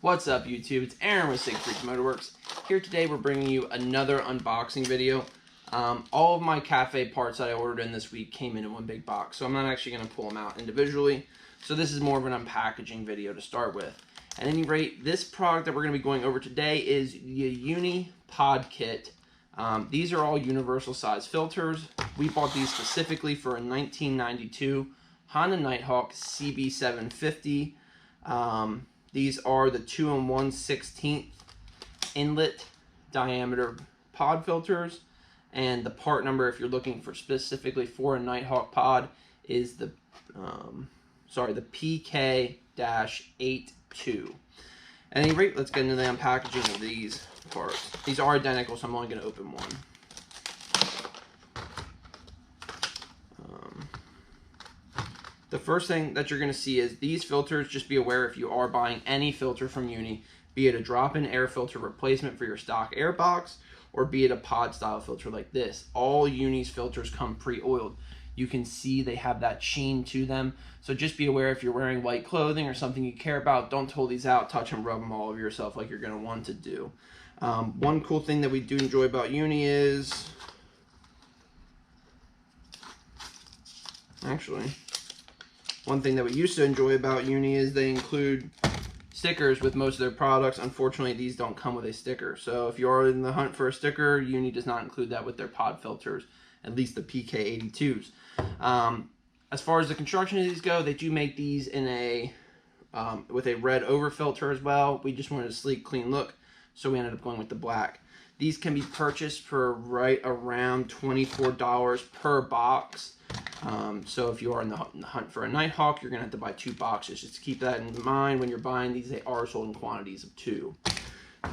What's up, YouTube? It's Aaron with Siegfried's Motorworks. Here today we're bringing you another unboxing video. All of my cafe parts that I ordered in this week came in one big box, so I'm not actually going to pull them out individually. So this is more of an unpackaging video to start with. At any rate, this product that we're going to be going over today is the Uni Pod kit. These are all universal size filters. We bought these specifically for a 1992 Honda Nighthawk CB750. These are the 2 1/16 inlet diameter pod filters, and the part number, if you're looking for specifically for a Nighthawk pod, is the PK-82. At any rate, let's get into the unpackaging of these parts. These are identical, so I'm only going to open one. The first thing that you're going to see is these filters. Just be aware, if you are buying any filter from Uni, be it a drop-in air filter replacement for your stock air box, or be it a pod style filter like this, all Uni's filters come pre-oiled. You can see they have that sheen to them, so just be aware if you're wearing white clothing or something you care about, don't pull these out, touch and rub them all over yourself like you're going to want to do. One cool thing that we do enjoy about Uni is, one thing that we used to enjoy about Uni is they include stickers with most of their products. Unfortunately, these don't come with a sticker. So if you are in the hunt for a sticker, Uni does not include that with their pod filters, at least the PK-82s. As far as the construction of these go, they do make these in a with a red over filter as well. We just wanted a sleek, clean look, so we ended up going with the black. These can be purchased for right around $24 per box. So if you are in the hunt for a Nighthawk, you're going to have to buy 2 boxes. Just keep that in mind when you're buying these. They are sold in quantities of 2.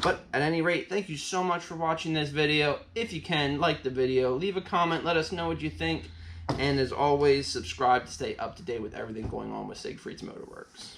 But at any rate, thank you so much for watching this video. If you can, like the video, leave a comment, let us know what you think. And as always, subscribe to stay up to date with everything going on with Siegfried's Motorworks.